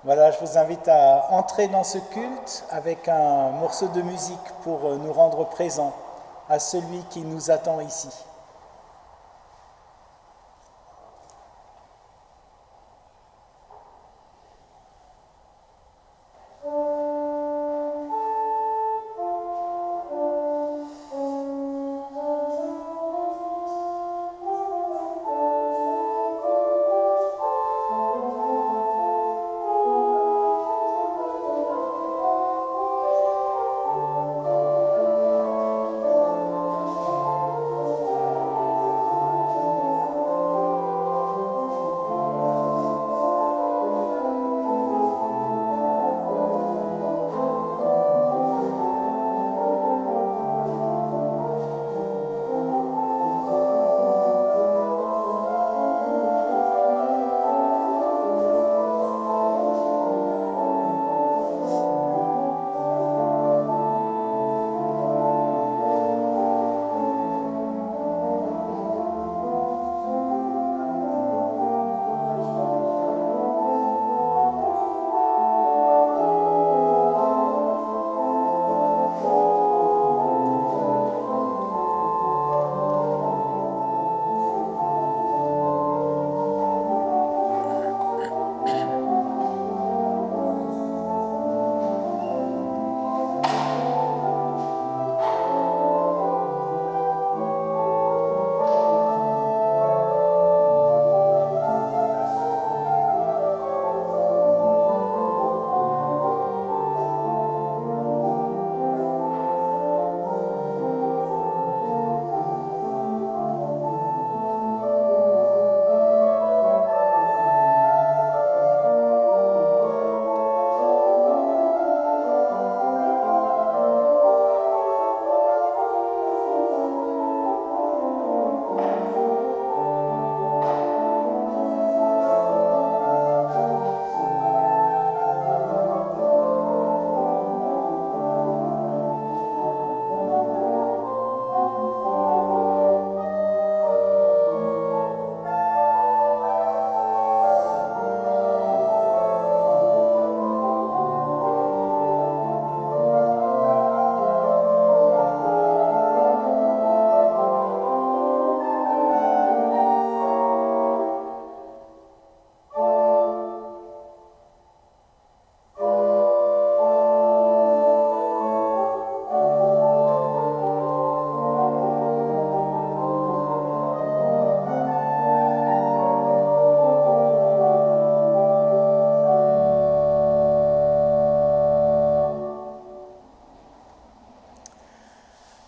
Voilà, je vous invite à entrer dans ce culte avec un morceau de musique pour nous rendre présents à celui qui nous attend ici.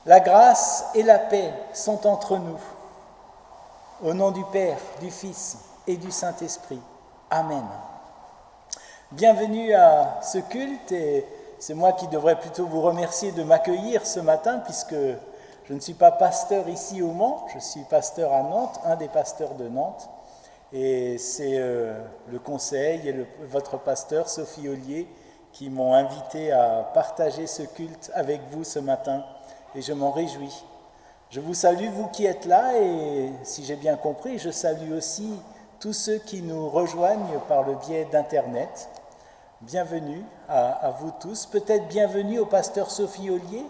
La grâce et la paix sont entre nous. Au nom du Père, du Fils et du Saint-Esprit. Amen. Bienvenue à ce culte et c'est moi qui devrais plutôt vous remercier de m'accueillir ce matin puisque je ne suis pas pasteur ici au Mans, je suis pasteur à Nantes, un des pasteurs de Nantes. Et c'est le conseil et votre pasteur, Sophie Ollier, qui m'ont invité à partager ce culte avec vous ce matin. Et je m'en réjouis. Je vous salue, vous qui êtes là, et si j'ai bien compris, je salue aussi tous ceux qui nous rejoignent par le biais d'Internet. Bienvenue à vous tous. Peut-être bienvenue au pasteur Sophie Ollier,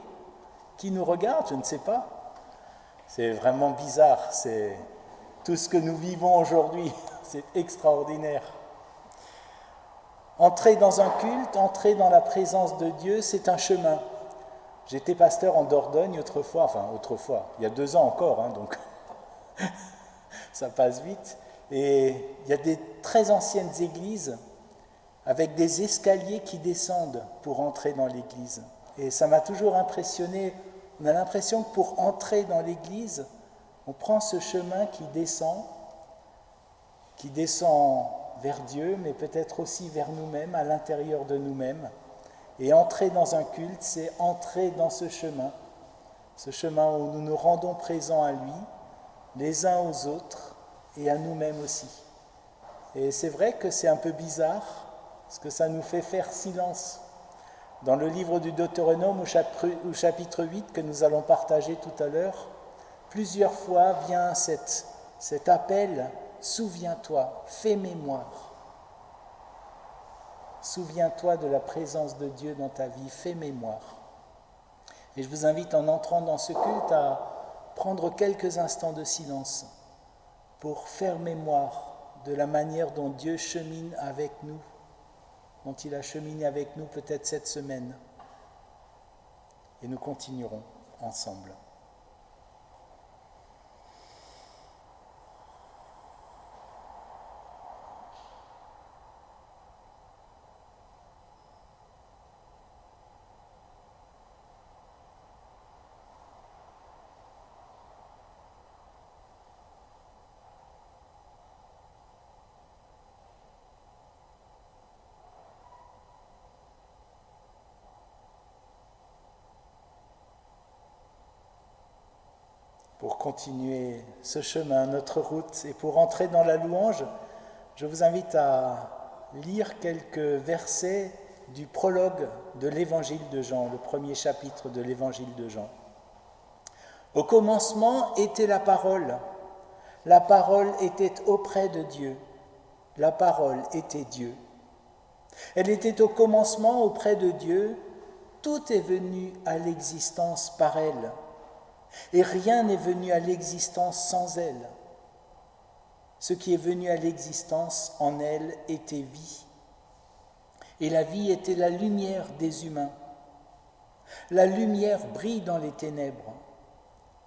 qui nous regarde, je ne sais pas. C'est vraiment bizarre, c'est tout ce que nous vivons aujourd'hui, c'est extraordinaire. Entrer dans un culte, entrer dans la présence de Dieu, c'est un chemin. J'étais pasteur en Dordogne autrefois, il y a 2 ans encore, donc ça passe vite. Et il y a des très anciennes églises avec des escaliers qui descendent pour entrer dans l'église. Et ça m'a toujours impressionné. On a l'impression que pour entrer dans l'église, on prend ce chemin qui descend vers Dieu, mais peut-être aussi vers nous-mêmes, à l'intérieur de nous-mêmes. Et entrer dans un culte, c'est entrer dans ce chemin où nous nous rendons présents à lui, les uns aux autres et à nous-mêmes aussi. Et c'est vrai que c'est un peu bizarre, parce que ça nous fait faire silence. Dans le livre du Deutéronome, au chapitre 8, que nous allons partager tout à l'heure, plusieurs fois vient cet appel « Souviens-toi, fais mémoire ». Souviens-toi de la présence de Dieu dans ta vie, fais mémoire. Et je vous invite en entrant dans ce culte à prendre quelques instants de silence pour faire mémoire de la manière dont Dieu chemine avec nous, dont il a cheminé avec nous peut-être cette semaine. Et nous continuerons ensemble. Pour continuer ce chemin, notre route, et pour entrer dans la louange, je vous invite à lire quelques versets du prologue de l'Évangile de Jean, le premier chapitre de l'Évangile de Jean. Au commencement était la parole était auprès de Dieu, la parole était Dieu. Elle était au commencement auprès de Dieu, tout est venu à l'existence par elle. Et rien n'est venu à l'existence sans elle. Ce qui est venu à l'existence en elle était vie. Et la vie était la lumière des humains. La lumière brille dans les ténèbres,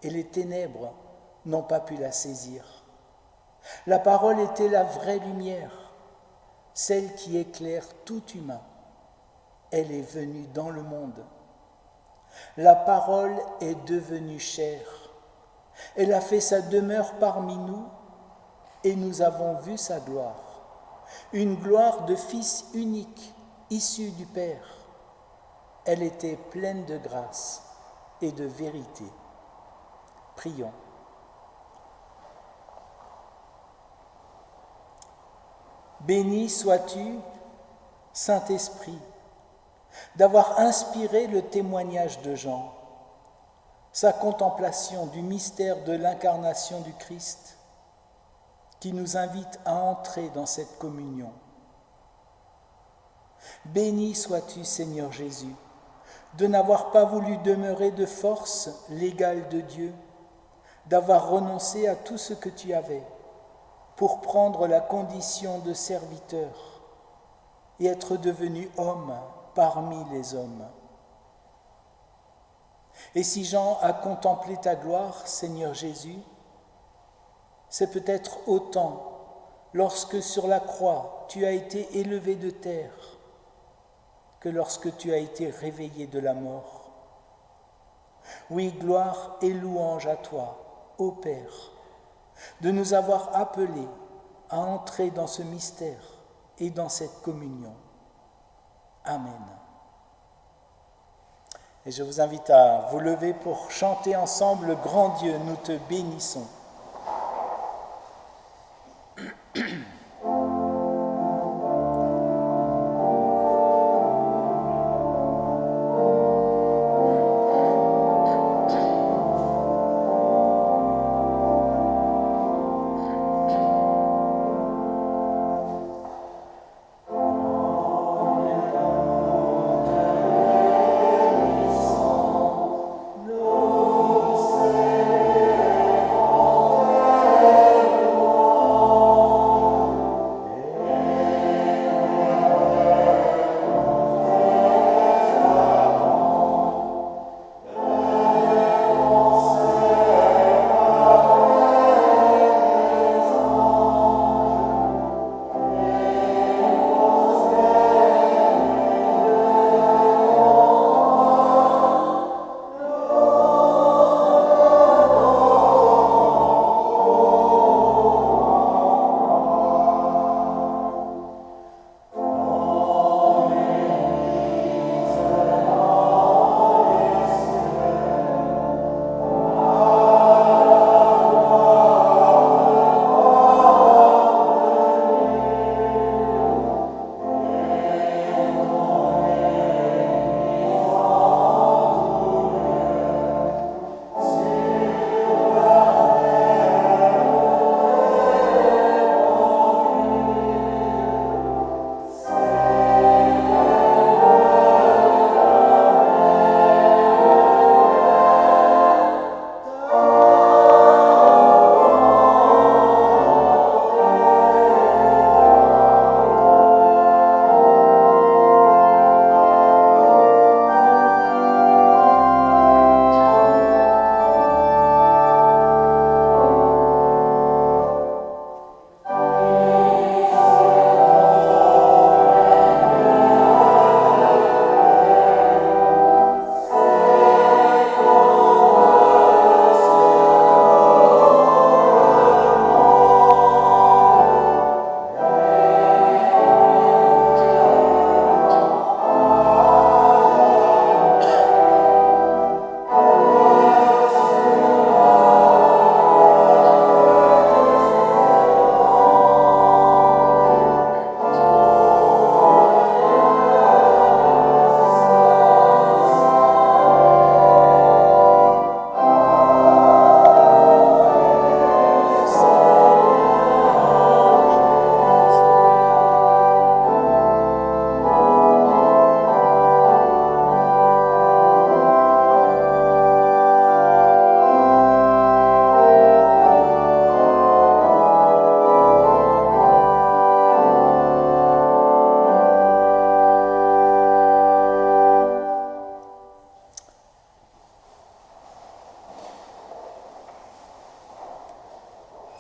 et les ténèbres n'ont pas pu la saisir. La parole était la vraie lumière, celle qui éclaire tout humain. Elle est venue dans le monde. La parole est devenue chair. Elle a fait sa demeure parmi nous et nous avons vu sa gloire. Une gloire de Fils unique, issu du Père. Elle était pleine de grâce et de vérité. Prions. Béni sois-tu, Saint-Esprit, d'avoir inspiré le témoignage de Jean, sa contemplation du mystère de l'incarnation du Christ, qui nous invite à entrer dans cette communion. Béni sois-tu, Seigneur Jésus, de n'avoir pas voulu demeurer de force l'égal de Dieu, d'avoir renoncé à tout ce que tu avais pour prendre la condition de serviteur et être devenu homme parmi les hommes. Et si Jean a contemplé ta gloire, Seigneur Jésus, c'est peut-être autant lorsque sur la croix tu as été élevé de terre que lorsque tu as été réveillé de la mort. Oui, gloire et louange à toi, ô Père, de nous avoir appelés à entrer dans ce mystère et dans cette communion. Amen. Et je vous invite à vous lever pour chanter ensemble le grand Dieu, nous te bénissons. Nous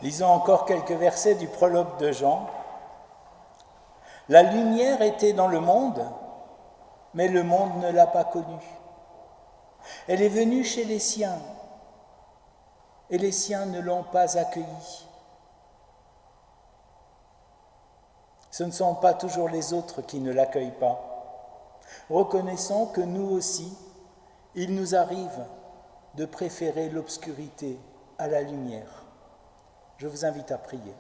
Lisons encore quelques versets du prologue de Jean. « La lumière était dans le monde, mais le monde ne l'a pas connue. Elle est venue chez les siens, et les siens ne l'ont pas accueillie. Ce ne sont pas toujours les autres qui ne l'accueillent pas. Reconnaissons que nous aussi, il nous arrive de préférer l'obscurité à la lumière. » Je vous invite à prier.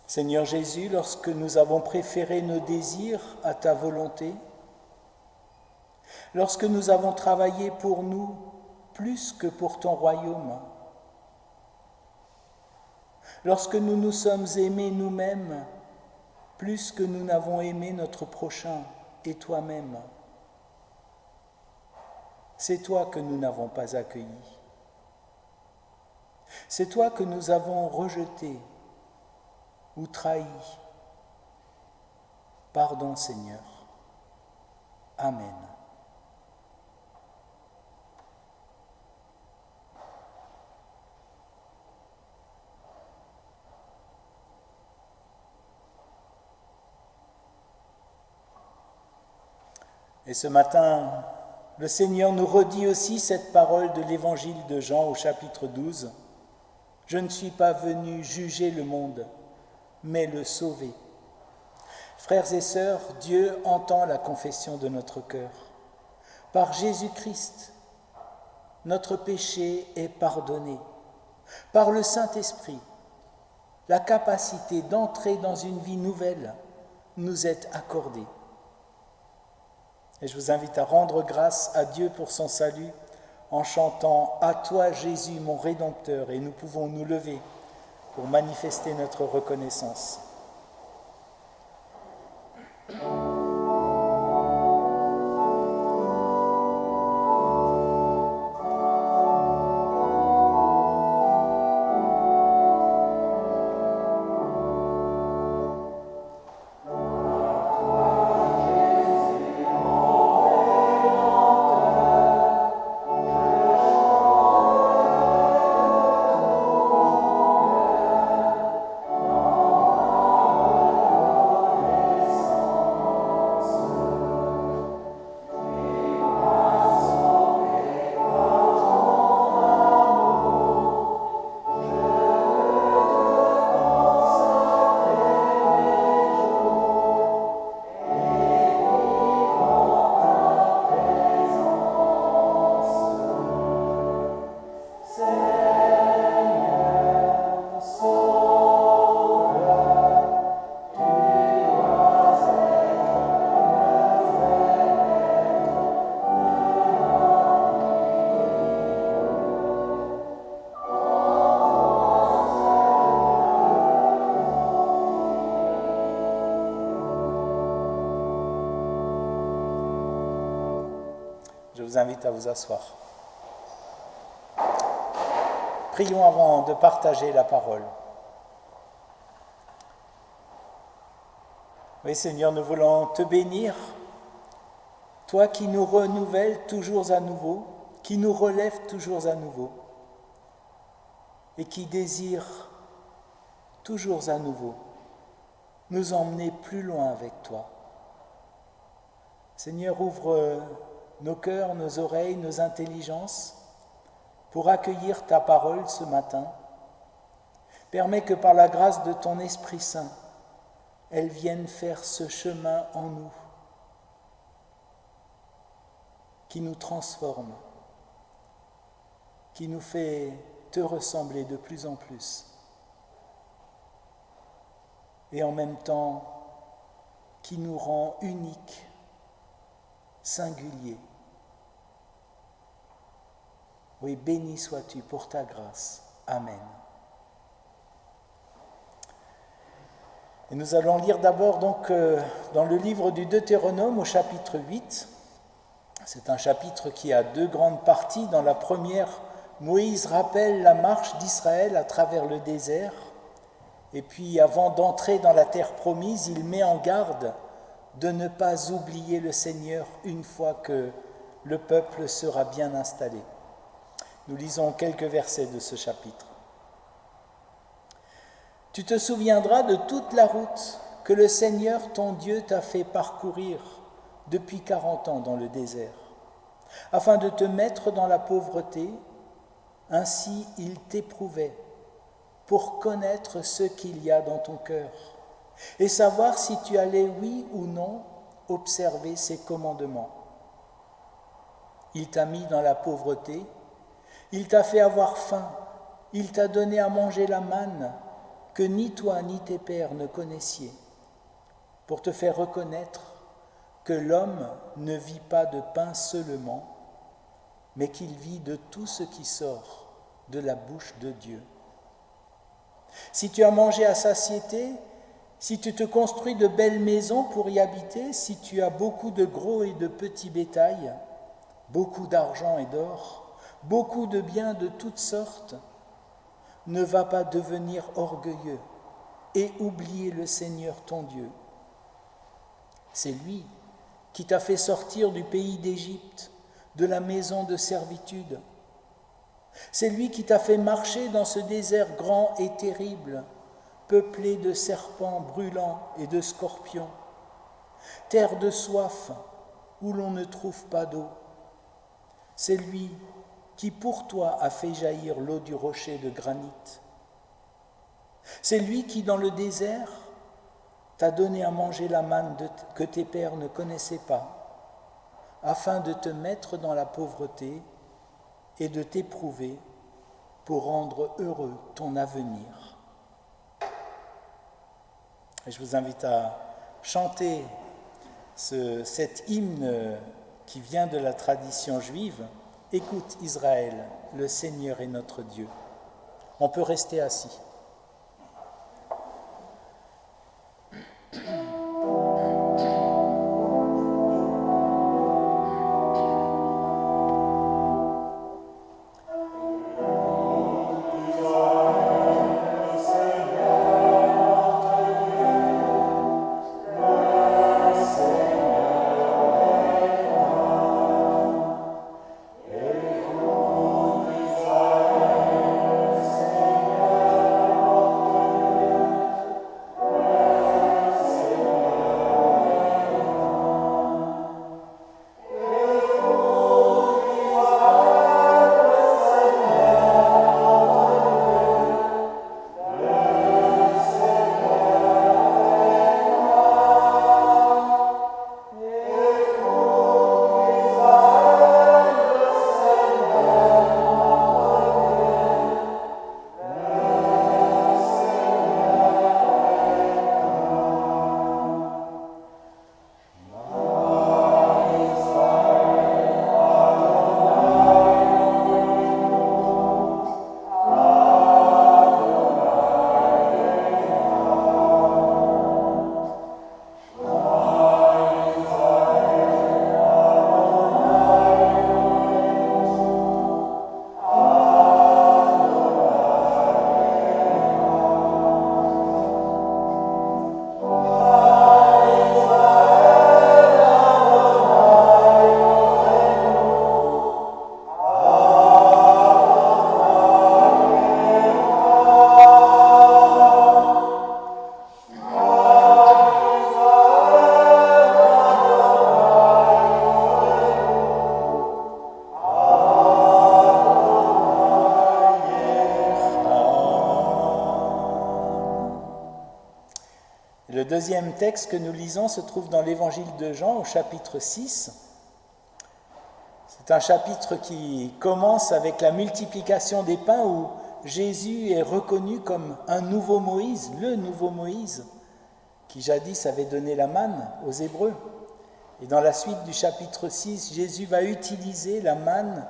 Seigneur Jésus, lorsque nous avons préféré nos désirs à ta volonté, lorsque nous avons travaillé pour nous plus que pour ton royaume, lorsque nous nous sommes aimés nous-mêmes plus que nous n'avons aimé notre prochain et toi-même, c'est toi que nous n'avons pas accueilli. C'est toi que nous avons rejeté ou trahi. Pardon, Seigneur. Amen. Et ce matin, le Seigneur nous redit aussi cette parole de l'évangile de Jean au chapitre 12. « Je ne suis pas venu juger le monde, mais le sauver. » Frères et sœurs, Dieu entend la confession de notre cœur. Par Jésus-Christ, notre péché est pardonné. Par le Saint-Esprit, la capacité d'entrer dans une vie nouvelle nous est accordée. Et je vous invite à rendre grâce à Dieu pour son salut en chantant « À toi Jésus mon Rédempteur » et nous pouvons nous lever pour manifester notre reconnaissance. Je vous invite à vous asseoir. Prions avant de partager la parole. Oui, Seigneur, nous voulons te bénir, toi qui nous renouvelles toujours à nouveau, qui nous relèves toujours à nouveau et qui désire toujours à nouveau nous emmener plus loin avec toi. Seigneur, ouvre nos cœurs, nos oreilles, nos intelligences pour accueillir ta parole ce matin. Permets que par la grâce de ton Esprit Saint, elle vienne faire ce chemin en nous, qui nous transforme, qui nous fait te ressembler de plus en plus, et en même temps qui nous rend uniques, singuliers. Oui, béni sois-tu pour ta grâce. Amen. Et nous allons lire d'abord donc dans le livre du Deutéronome au chapitre 8. C'est un chapitre qui a deux grandes parties. Dans la première, Moïse rappelle la marche d'Israël à travers le désert. Et puis, avant d'entrer dans la terre promise, il met en garde de ne pas oublier le Seigneur une fois que le peuple sera bien installé. Nous lisons quelques versets de ce chapitre. Tu te souviendras de toute la route que le Seigneur ton Dieu t'a fait parcourir depuis 40 ans dans le désert, afin de te mettre dans la pauvreté. Ainsi il t'éprouvait pour connaître ce qu'il y a dans ton cœur et savoir si tu allais, oui ou non, observer ses commandements. Il t'a mis dans la pauvreté, il t'a fait avoir faim, il t'a donné à manger la manne que ni toi ni tes pères ne connaissiez, pour te faire reconnaître que l'homme ne vit pas de pain seulement, mais qu'il vit de tout ce qui sort de la bouche de Dieu. Si tu as mangé à satiété, si tu te construis de belles maisons pour y habiter, si tu as beaucoup de gros et de petits bétails, beaucoup d'argent et d'or, beaucoup de biens de toutes sortes, ne va pas devenir orgueilleux et oublier le Seigneur ton Dieu. C'est lui qui t'a fait sortir du pays d'Égypte, de la maison de servitude. C'est lui qui t'a fait marcher dans ce désert grand et terrible, peuplé de serpents brûlants et de scorpions, terre de soif où l'on ne trouve pas d'eau. C'est lui qui pour toi a fait jaillir l'eau du rocher de granit. C'est lui qui dans le désert t'a donné à manger la manne que tes pères ne connaissaient pas, afin de te mettre dans la pauvreté et de t'éprouver pour rendre heureux ton avenir. Et je vous invite à chanter cet hymne qui vient de la tradition juive. Écoute Israël, le Seigneur est notre Dieu. On peut rester assis. Le deuxième texte que nous lisons se trouve dans l'Évangile de Jean au chapitre 6. C'est un chapitre qui commence avec la multiplication des pains où Jésus est reconnu comme un nouveau Moïse, le nouveau Moïse, qui jadis avait donné la manne aux Hébreux. Et dans la suite du chapitre 6, Jésus va utiliser la manne,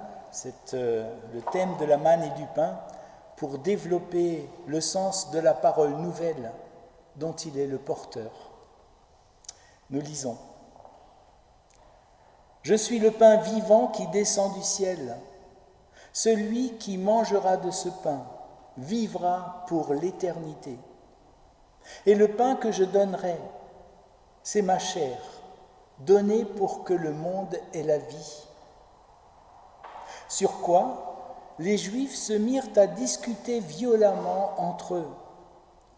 le thème de la manne et du pain, pour développer le sens de la parole nouvelle dont il est le porteur. Nous lisons. « Je suis le pain vivant qui descend du ciel. Celui qui mangera de ce pain vivra pour l'éternité. Et le pain que je donnerai, c'est ma chair, donnée pour que le monde ait la vie. Sur quoi les Juifs se mirent à discuter violemment entre eux.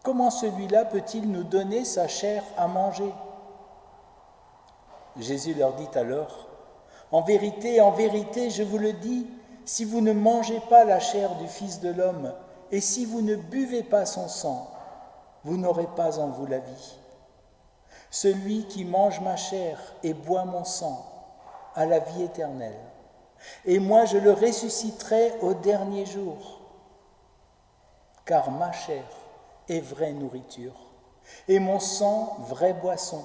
Comment celui-là peut-il nous donner sa chair à manger ? Jésus leur dit alors, en vérité, je vous le dis, si vous ne mangez pas la chair du Fils de l'homme et si vous ne buvez pas son sang, vous n'aurez pas en vous la vie. Celui qui mange ma chair et boit mon sang a la vie éternelle, et moi je le ressusciterai au dernier jour, car ma chair est vraie nourriture, et mon sang vraie boisson.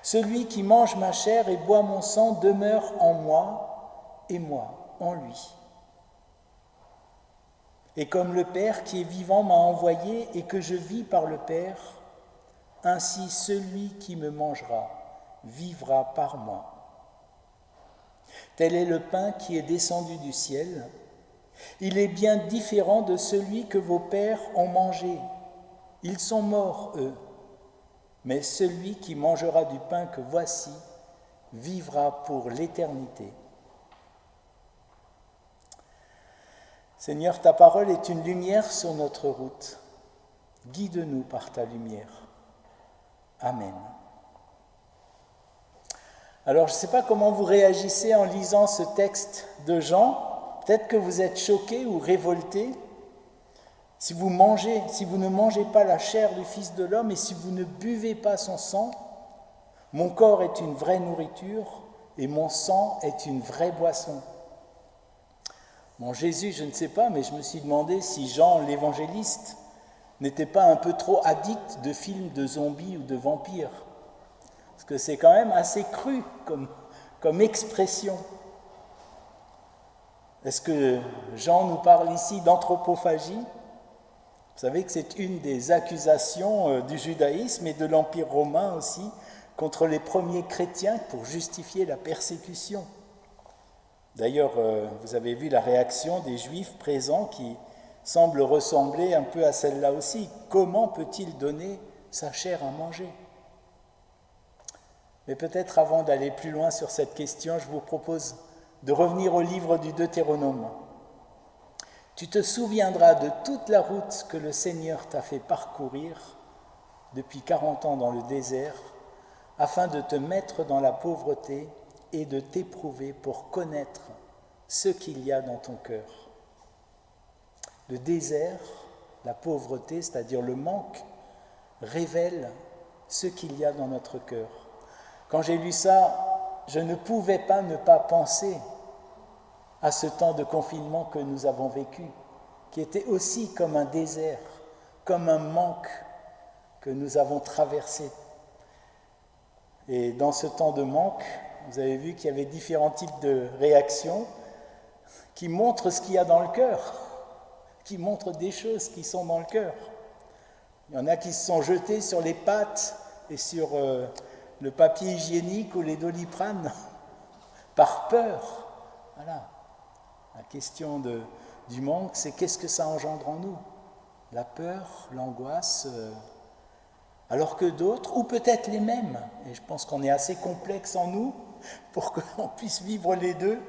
Celui qui mange ma chair et boit mon sang demeure en moi, et moi en lui. Et comme le Père qui est vivant m'a envoyé et que je vis par le Père, ainsi celui qui me mangera vivra par moi. Tel est le pain qui est descendu du ciel. Il est bien différent de celui que vos pères ont mangé. Ils sont morts, eux. Mais celui qui mangera du pain que voici vivra pour l'éternité. Seigneur, ta parole est une lumière sur notre route. Guide-nous par ta lumière. Amen. Alors, je ne sais pas comment vous réagissez en lisant ce texte de Jean. Peut-être que vous êtes choqués ou révoltés. Si vous ne mangez pas la chair du Fils de l'homme et si vous ne buvez pas son sang, mon corps est une vraie nourriture et mon sang est une vraie boisson. Bon, Jésus, je ne sais pas, mais je me suis demandé si Jean l'évangéliste n'était pas un peu trop addict de films de zombies ou de vampires. Parce que c'est quand même assez cru comme expression. Est-ce que Jean nous parle ici d'anthropophagie ? Vous savez que c'est une des accusations du judaïsme et de l'Empire romain aussi contre les premiers chrétiens pour justifier la persécution. D'ailleurs, vous avez vu la réaction des Juifs présents qui semble ressembler un peu à celle-là aussi. Comment peut-il donner sa chair à manger ? Mais peut-être avant d'aller plus loin sur cette question, je vous propose de revenir au livre du Deutéronome. Tu te souviendras de toute la route que le Seigneur t'a fait parcourir depuis 40 ans dans le désert, afin de te mettre dans la pauvreté et de t'éprouver pour connaître ce qu'il y a dans ton cœur. Le désert, la pauvreté, c'est-à-dire le manque, révèle ce qu'il y a dans notre cœur. Quand j'ai lu ça, je ne pouvais pas ne pas penser à ce temps de confinement que nous avons vécu, qui était aussi comme un désert, comme un manque que nous avons traversé. Et dans ce temps de manque, vous avez vu qu'il y avait différents types de réactions qui montrent ce qu'il y a dans le cœur, qui montrent des choses qui sont dans le cœur. Il y en a qui se sont jetés sur les pâtes et sur le papier hygiénique ou les Doliprane par peur. Voilà. La question du manque, c'est qu'est-ce que ça engendre en nous ? La peur, l'angoisse, alors que d'autres, ou peut-être les mêmes, et je pense qu'on est assez complexe en nous pour qu'on puisse vivre les deux,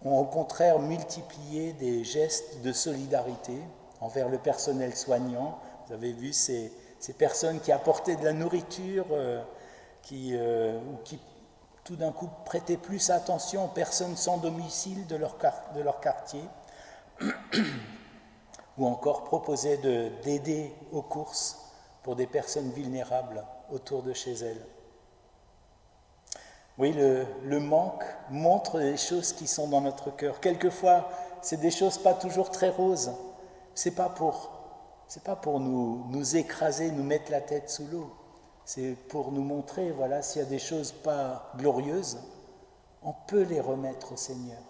ont au contraire multiplié des gestes de solidarité envers le personnel soignant. Vous avez vu ces personnes qui apportaient de la nourriture, qui tout d'un coup prêtaient plus attention aux personnes sans domicile de leur quartier, ou encore proposaient d'aider aux courses pour des personnes vulnérables autour de chez elles. Oui, le manque montre les choses qui sont dans notre cœur. Quelquefois, c'est des choses pas toujours très roses. C'est pas pour nous écraser, nous mettre la tête sous l'eau. C'est pour nous montrer, voilà, s'il y a des choses pas glorieuses, on peut les remettre au Seigneur.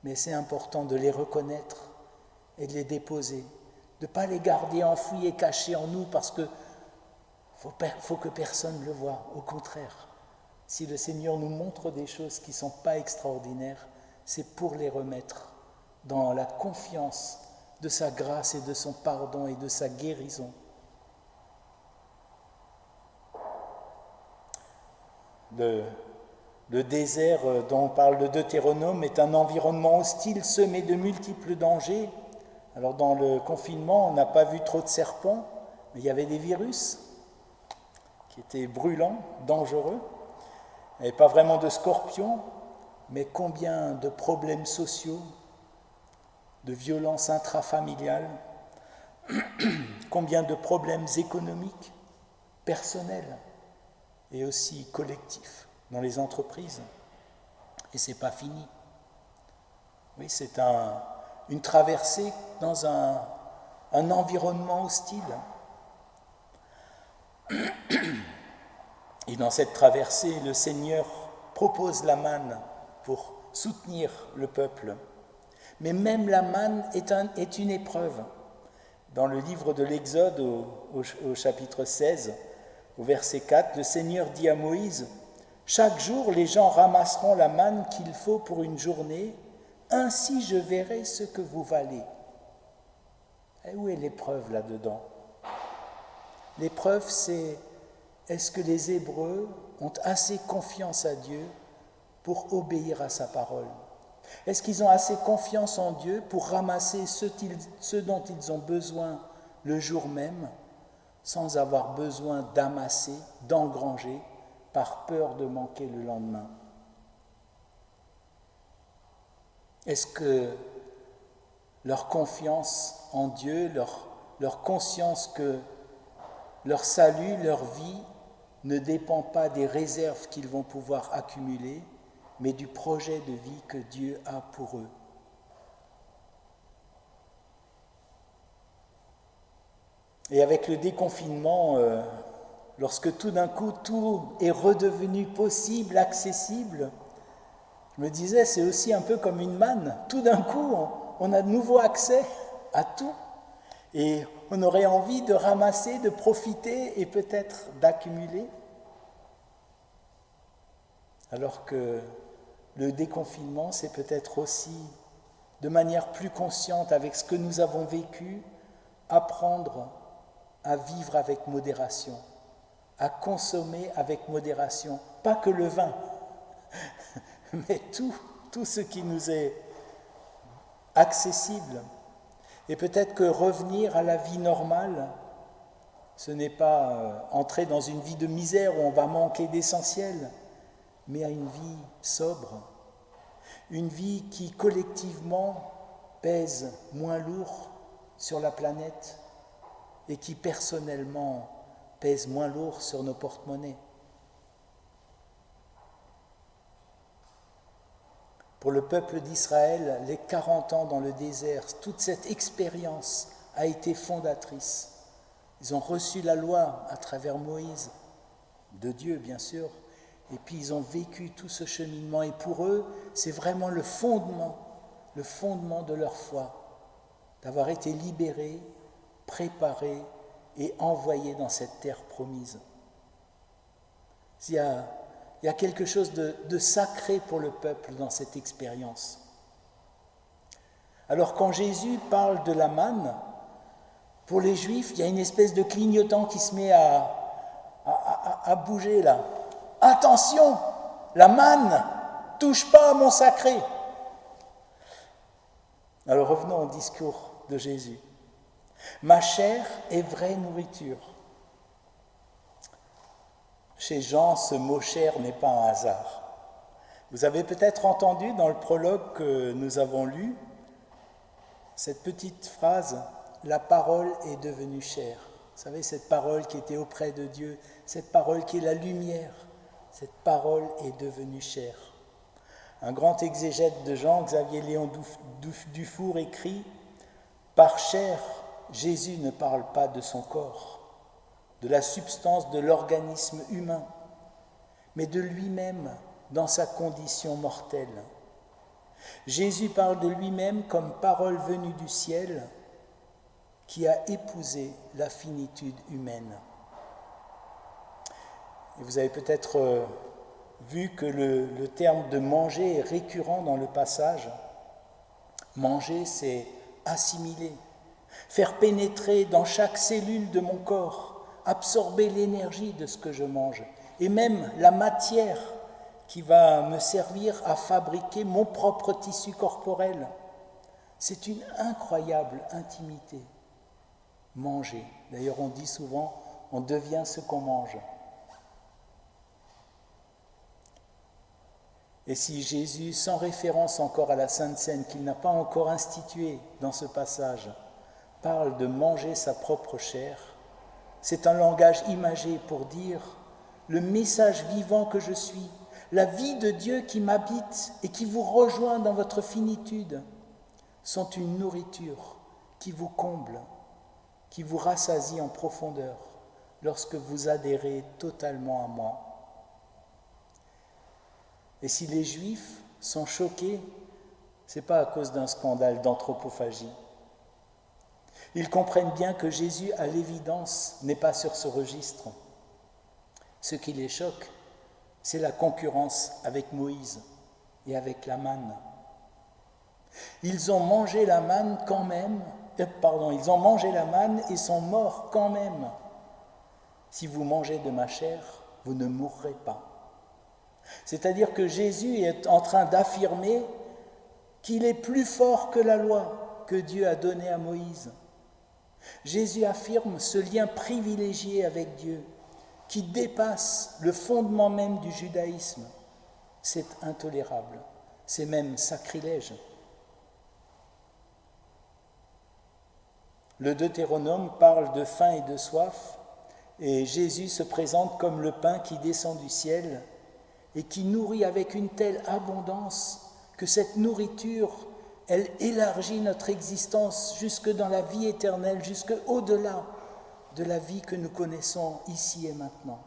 Mais c'est important de les reconnaître et de les déposer, de ne pas les garder enfouis et cachés en nous parce que faut que personne le voie. Au contraire, si le Seigneur nous montre des choses qui ne sont pas extraordinaires, c'est pour les remettre dans la confiance de sa grâce et de son pardon et de sa guérison. Le désert dont parle le Deutéronome est un environnement hostile semé de multiples dangers. Alors dans le confinement, on n'a pas vu trop de serpents, mais il y avait des virus qui étaient brûlants, dangereux. Il n'y avait pas vraiment de scorpions, mais combien de problèmes sociaux, de violences intrafamiliales, combien de problèmes économiques, personnels et aussi collectifs dans les entreprises. Et ce n'est pas fini. Oui, c'est une traversée dans un environnement hostile. Et dans cette traversée, le Seigneur propose la manne pour soutenir le peuple. Mais même la manne est une épreuve. Dans le livre de l'Exode, au chapitre 16, au verset 4, le Seigneur dit à Moïse « Chaque jour, les gens ramasseront la manne qu'il faut pour une journée, ainsi je verrai ce que vous valez. » Et où est l'épreuve là-dedans ? L'épreuve, c'est est-ce que les Hébreux ont assez confiance à Dieu pour obéir à sa parole ? Est-ce qu'ils ont assez confiance en Dieu pour ramasser ce dont ils ont besoin le jour même, sans avoir besoin d'amasser, d'engranger, par peur de manquer le lendemain ? Est-ce que leur confiance en Dieu, leur conscience que leur salut, leur vie, ne dépend pas des réserves qu'ils vont pouvoir accumuler, mais du projet de vie que Dieu a pour eux. Et avec le déconfinement, lorsque tout d'un coup tout est redevenu possible, accessible, je me disais, c'est aussi un peu comme une manne. Tout d'un coup, on a de nouveau accès à tout. Et on aurait envie de ramasser, de profiter et peut-être d'accumuler. Alors que le déconfinement, c'est peut-être aussi, de manière plus consciente avec ce que nous avons vécu, apprendre à vivre avec modération, à consommer avec modération. Pas que le vin, mais tout ce qui nous est accessible. Et peut-être que revenir à la vie normale, ce n'est pas entrer dans une vie de misère où on va manquer d'essentiel, mais à une vie sobre, une vie qui collectivement pèse moins lourd sur la planète et qui personnellement pèse moins lourd sur nos porte-monnaies. Pour le peuple d'Israël, les 40 ans dans le désert, toute cette expérience a été fondatrice. Ils ont reçu la loi à travers Moïse, de Dieu bien sûr, et puis ils ont vécu tout ce cheminement. Et pour eux, c'est vraiment le fondement de leur foi, d'avoir été libérés, préparés et envoyés dans cette terre promise. Il y a quelque chose de sacré pour le peuple dans cette expérience. Alors quand Jésus parle de la manne, pour les Juifs, il y a une espèce de clignotant qui se met à bouger là. Attention, la manne, touche pas à mon sacré. Alors revenons au discours de Jésus. Ma chair est vraie nourriture. Chez Jean, ce mot « chair » n'est pas un hasard. Vous avez peut-être entendu dans le prologue que nous avons lu cette petite phrase « La parole est devenue chair ». Vous savez, cette parole qui était auprès de Dieu, cette parole qui est la lumière, cette parole est devenue chair. Un grand exégète de Jean, Xavier Léon Dufour, écrit « Par chair, Jésus ne parle pas de son corps, de la substance de l'organisme humain, mais de lui-même dans sa condition mortelle. Jésus parle de lui-même comme parole venue du ciel qui a épousé la finitude humaine. » Et vous avez peut-être vu que le terme de manger est récurrent dans le passage. Manger, c'est assimiler, faire pénétrer dans chaque cellule de mon corps, absorber l'énergie de ce que je mange, et même la matière, qui va me servir à fabriquer mon propre tissu corporel. C'est une incroyable intimité. Manger. D'ailleurs, on dit souvent, on devient ce qu'on mange. Et si Jésus, sans référence encore à la Sainte Seine, qu'il n'a pas encore instituée dans ce passage, parle de manger sa propre chair, c'est un langage imagé pour dire le message vivant que je suis, la vie de Dieu qui m'habite et qui vous rejoint dans votre finitude, sont une nourriture qui vous comble, qui vous rassasie en profondeur lorsque vous adhérez totalement à moi. Et si les Juifs sont choqués, ce n'est pas à cause d'un scandale d'anthropophagie. Ils comprennent bien que Jésus, à l'évidence, n'est pas sur ce registre. Ce qui les choque, c'est la concurrence avec Moïse et avec la manne. Ils ont mangé la manne ils ont mangé la manne et sont morts quand même. Si vous mangez de ma chair, vous ne mourrez pas. C'est-à-dire que Jésus est en train d'affirmer qu'il est plus fort que la loi que Dieu a donnée à Moïse. Jésus affirme ce lien privilégié avec Dieu qui dépasse le fondement même du judaïsme. C'est intolérable, c'est même sacrilège. Le Deutéronome parle de faim et de soif, et Jésus se présente comme le pain qui descend du ciel et qui nourrit avec une telle abondance que cette nourriture, elle élargit notre existence jusque dans la vie éternelle, jusque au-delà de la vie que nous connaissons ici et maintenant.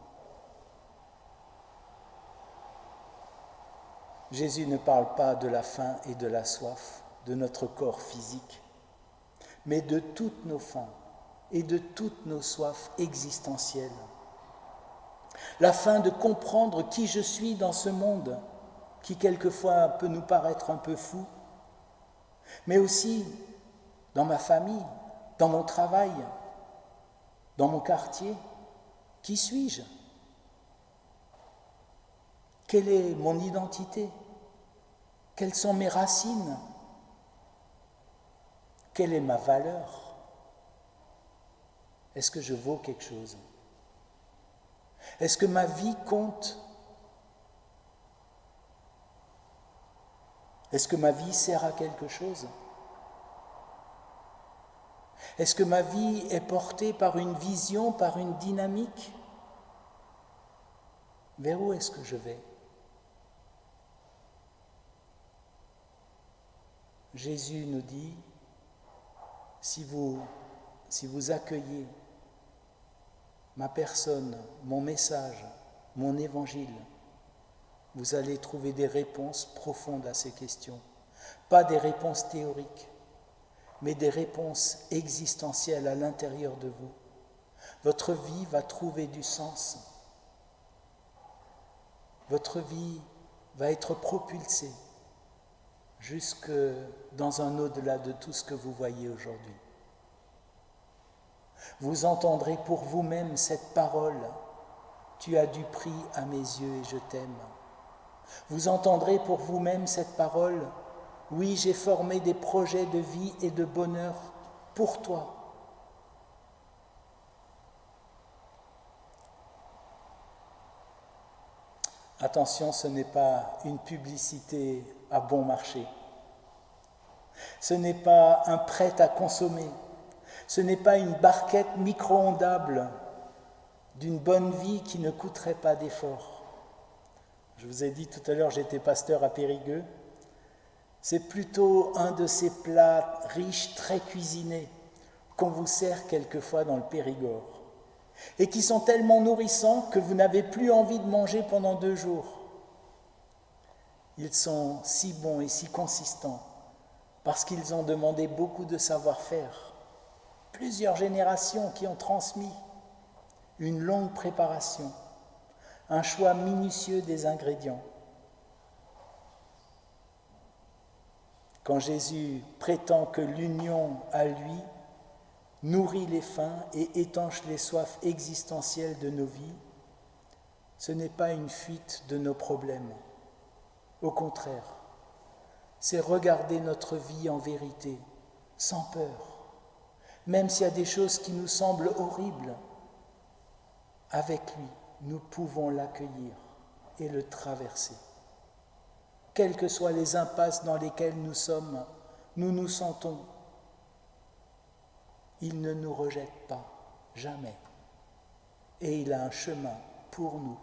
Jésus ne parle pas de la faim et de la soif de notre corps physique, mais de toutes nos faims et de toutes nos soifs existentielles. La faim de comprendre qui je suis dans ce monde, qui quelquefois peut nous paraître un peu fou, mais aussi dans ma famille, dans mon travail, dans mon quartier. Qui suis-je ? Quelle est mon identité ? Quelles sont mes racines ? Quelle est ma valeur ? Est-ce que je vaux quelque chose ? Est-ce que ma vie compte ? Est-ce que ma vie sert à quelque chose ? Est-ce que ma vie est portée par une vision, par une dynamique ? Vers où est-ce que je vais ? Jésus nous dit, si vous accueillez ma personne, mon message, mon évangile, vous allez trouver des réponses profondes à ces questions. Pas des réponses théoriques, mais des réponses existentielles à l'intérieur de vous. Votre vie va trouver du sens. Votre vie va être propulsée jusque dans un au-delà de tout ce que vous voyez aujourd'hui. Vous entendrez pour vous-même cette parole « Tu as du prix à mes yeux et je t'aime ». Vous entendrez pour vous-même cette parole « Oui, j'ai formé des projets de vie et de bonheur pour toi ». Attention, ce n'est pas une publicité à bon marché. Ce n'est pas un prêt à consommer. Ce n'est pas une barquette micro-ondable d'une bonne vie qui ne coûterait pas d'effort. Je vous ai dit tout à l'heure, j'étais pasteur à Périgueux. C'est plutôt un de ces plats riches, très cuisinés, qu'on vous sert quelquefois dans le Périgord, et qui sont tellement nourrissants que vous n'avez plus envie de manger pendant 2 jours. Ils sont si bons et si consistants, parce qu'ils ont demandé beaucoup de savoir-faire, plusieurs générations qui ont transmis, une longue préparation, un choix minutieux des ingrédients. Quand Jésus prétend que l'union à lui nourrit les faims et étanche les soifs existentielles de nos vies, ce n'est pas une fuite de nos problèmes, Au contraire, c'est regarder notre vie en vérité, sans peur, même s'il y a des choses qui nous semblent horribles. Avec lui, nous pouvons l'accueillir et le traverser. Quelles que soient les impasses dans lesquelles nous sommes, nous nous sentons, il ne nous rejette pas, jamais. Et il a un chemin pour nous.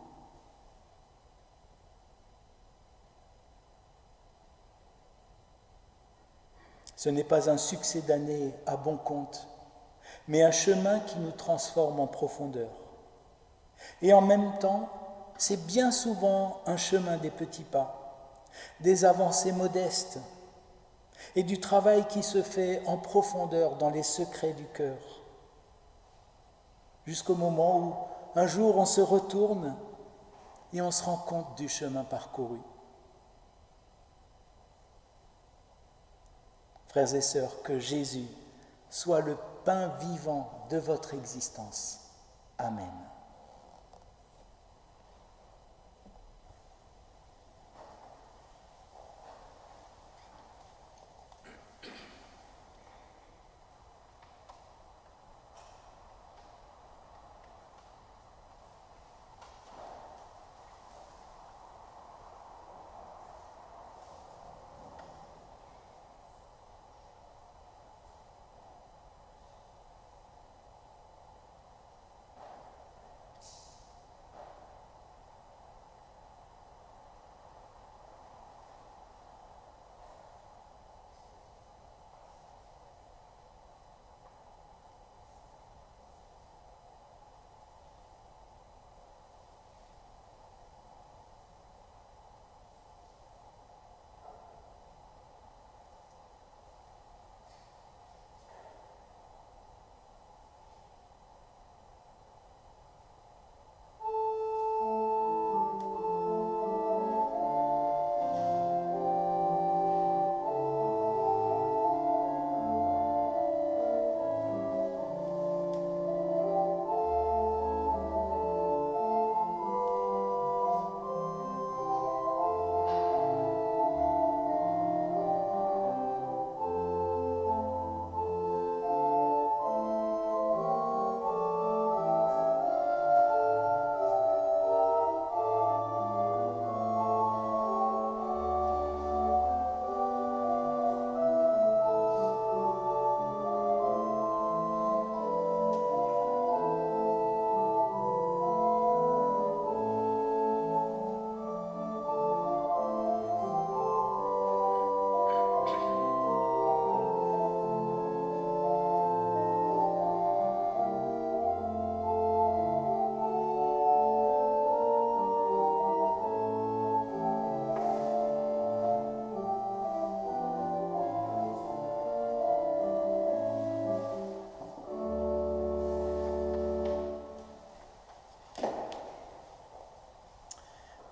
Ce n'est pas un succès d'année à bon compte, mais un chemin qui nous transforme en profondeur. Et en même temps, c'est bien souvent un chemin des petits pas, des avancées modestes et du travail qui se fait en profondeur dans les secrets du cœur. Jusqu'au moment où, un jour, on se retourne et on se rend compte du chemin parcouru. Frères et sœurs, que Jésus soit le pain vivant de votre existence. Amen.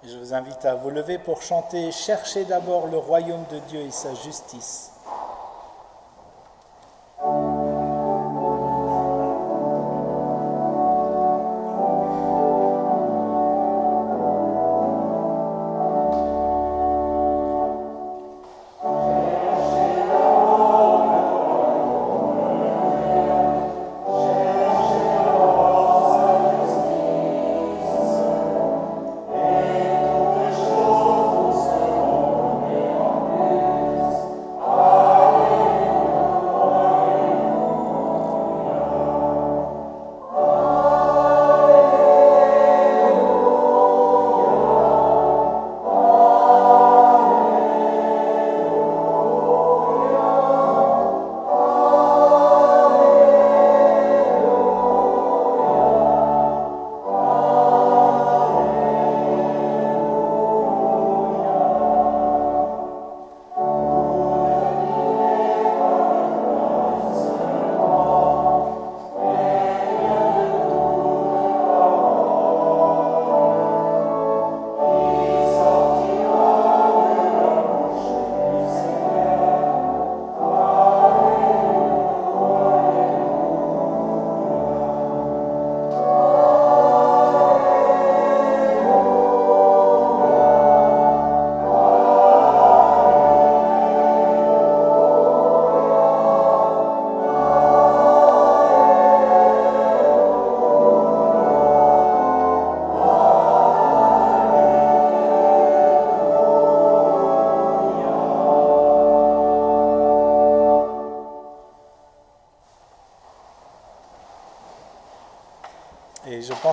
Je vous invite à vous lever pour chanter « Cherchez d'abord le royaume de Dieu et sa justice ». Amen.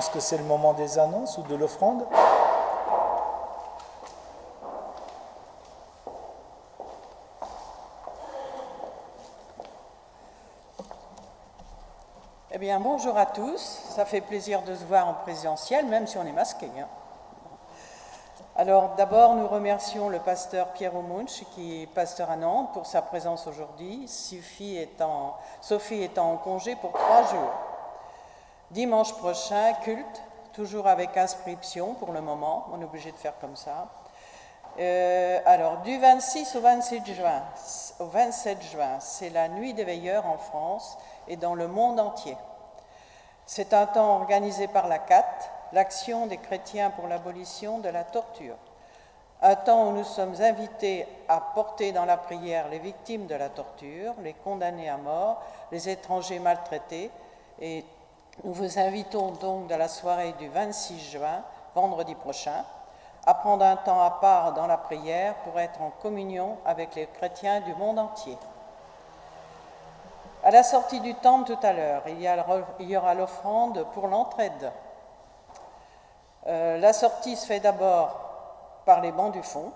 pense que c'est le moment des annonces ou de l'offrande. Eh bien, bonjour à tous. Ça fait plaisir de se voir en présentiel, même si on est masqué. Alors, d'abord, nous remercions le pasteur Pierre Munch, qui est pasteur à Nantes, pour sa présence aujourd'hui, Sophie étant en congé pour 3 jours. Dimanche prochain, culte, toujours avec inscription pour le moment, on est obligé de faire comme ça. Alors, du 26 au 27 juin, c'est la nuit des veilleurs en France et dans le monde entier. C'est un temps organisé par la CAT, l'Action des chrétiens pour l'abolition de la torture. Un temps où nous sommes invités à porter dans la prière les victimes de la torture, les condamnés à mort, les étrangers maltraités. Et nous vous invitons donc dans la soirée du 26 juin, vendredi prochain, à prendre un temps à part dans la prière pour être en communion avec les chrétiens du monde entier. À la sortie du temple tout à l'heure, il y aura l'offrande pour l'entraide. La sortie se fait d'abord par les bancs du fond,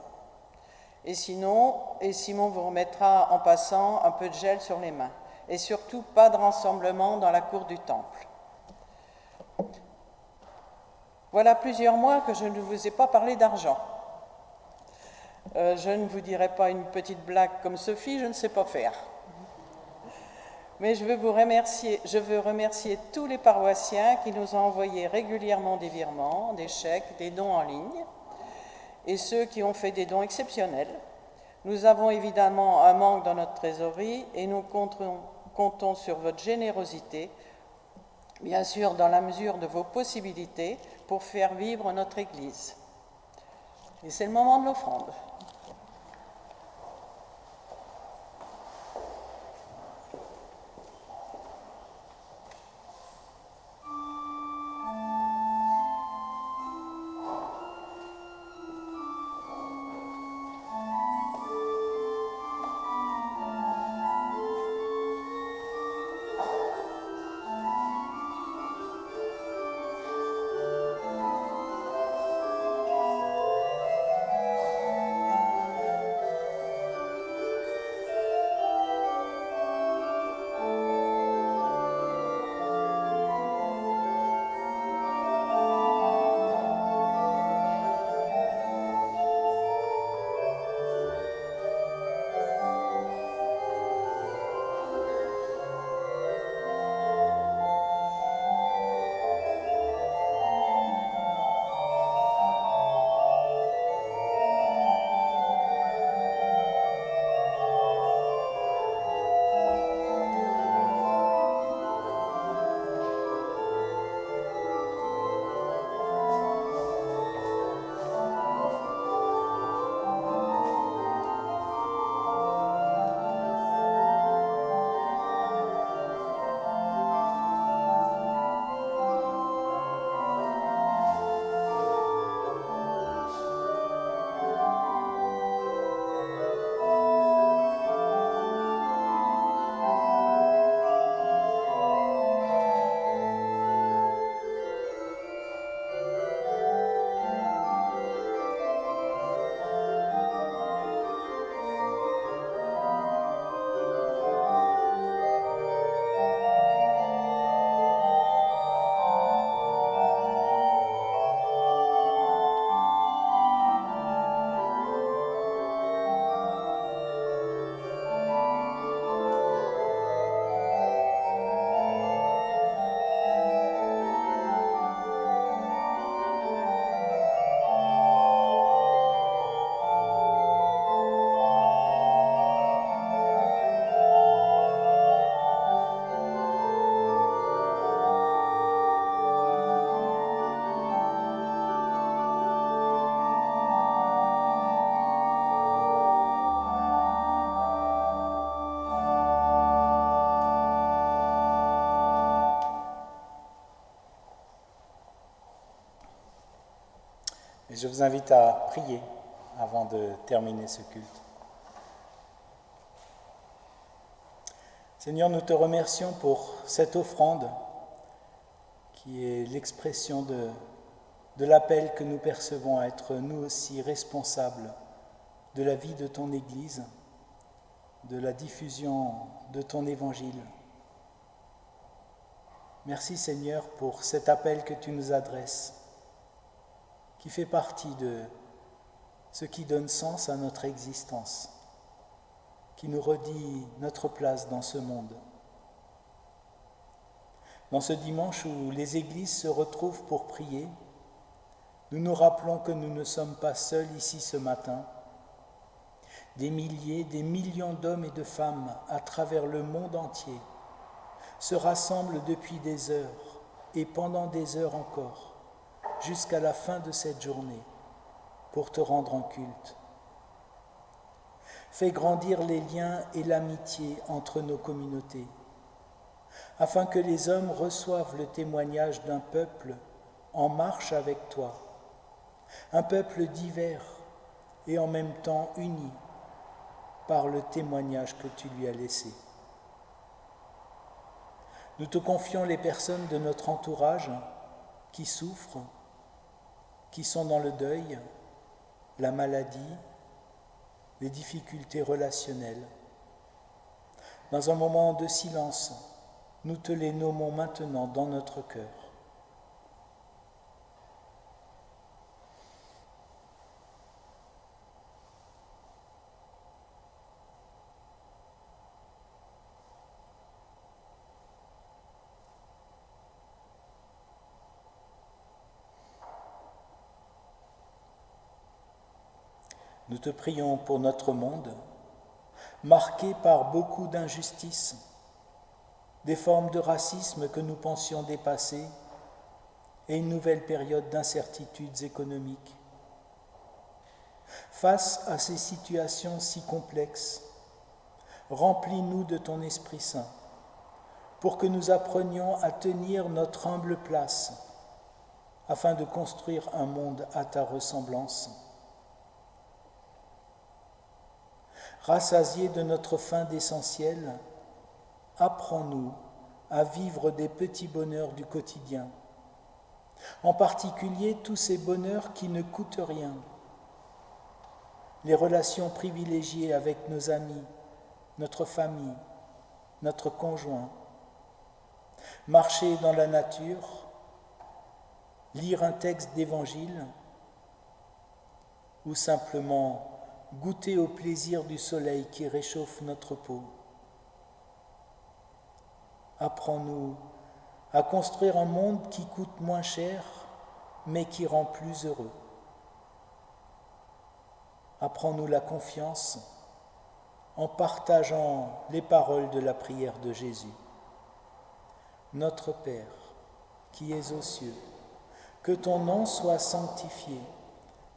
et Simon vous remettra en passant un peu de gel sur les mains. Et surtout, pas de rassemblement dans la cour du temple. Voilà plusieurs mois que je ne vous ai pas parlé d'argent. Je ne vous dirai pas une petite blague comme Sophie, je ne sais pas faire. Mais je veux remercier tous les paroissiens qui nous ont envoyé régulièrement des virements, des chèques, des dons en ligne, et ceux qui ont fait des dons exceptionnels. Nous avons évidemment un manque dans notre trésorerie et nous comptons sur votre générosité, bien sûr dans la mesure de vos possibilités, pour faire vivre notre Église. Et c'est le moment de l'offrande. Et je vous invite à prier avant de terminer ce culte. Seigneur, nous te remercions pour cette offrande qui est l'expression de l'appel que nous percevons à être nous aussi responsables de la vie de ton Église, de la diffusion de ton Évangile. Merci Seigneur pour cet appel que tu nous adresses, qui fait partie de ce qui donne sens à notre existence, qui nous redit notre place dans ce monde. Dans ce dimanche où les églises se retrouvent pour prier, nous nous rappelons que nous ne sommes pas seuls ici ce matin. Des milliers, des millions d'hommes et de femmes à travers le monde entier se rassemblent depuis des heures et pendant des heures encore, jusqu'à la fin de cette journée, pour te rendre en culte. Fais grandir les liens et l'amitié entre nos communautés, afin que les hommes reçoivent le témoignage d'un peuple en marche avec toi, un peuple divers et en même temps uni par le témoignage que tu lui as laissé. Nous te confions les personnes de notre entourage qui souffrent, qui sont dans le deuil, la maladie, les difficultés relationnelles. Dans un moment de silence, nous te les nommons maintenant dans notre cœur. Nous te prions pour notre monde, marqué par beaucoup d'injustices, des formes de racisme que nous pensions dépasser et une nouvelle période d'incertitudes économiques. Face à ces situations si complexes, remplis-nous de ton Esprit Saint pour que nous apprenions à tenir notre humble place afin de construire un monde à ta ressemblance. Rassasiés de notre faim d'essentiel, apprends-nous à vivre des petits bonheurs du quotidien, en particulier tous ces bonheurs qui ne coûtent rien, les relations privilégiées avec nos amis, notre famille, notre conjoint, marcher dans la nature, lire un texte d'évangile ou simplement goûter au plaisir du soleil qui réchauffe notre peau. Apprends-nous à construire un monde qui coûte moins cher, mais qui rend plus heureux. Apprends-nous la confiance en partageant les paroles de la prière de Jésus. Notre Père, qui es aux cieux, que ton nom soit sanctifié,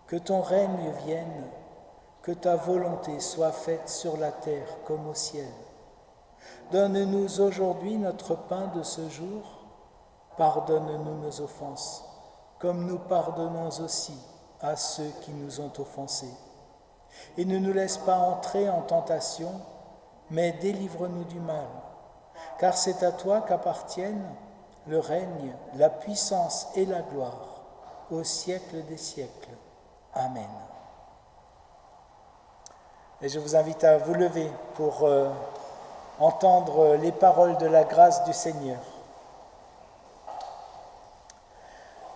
que ton règne vienne, que ta volonté soit faite sur la terre comme au ciel. Donne-nous aujourd'hui notre pain de ce jour. Pardonne-nous nos offenses, comme nous pardonnons aussi à ceux qui nous ont offensés. Et ne nous laisse pas entrer en tentation, mais délivre-nous du mal. Car c'est à toi qu'appartiennent le règne, la puissance et la gloire, au siècle des siècles. Amen. Et je vous invite à vous lever pour entendre les paroles de la grâce du Seigneur.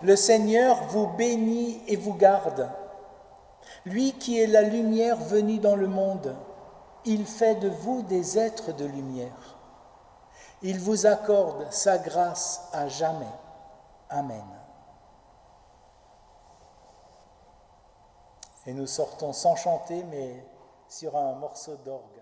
Le Seigneur vous bénit et vous garde. Lui qui est la lumière venue dans le monde, il fait de vous des êtres de lumière. Il vous accorde sa grâce à jamais. Amen. Et nous sortons sans chanter, mais sur un morceau d'orgue.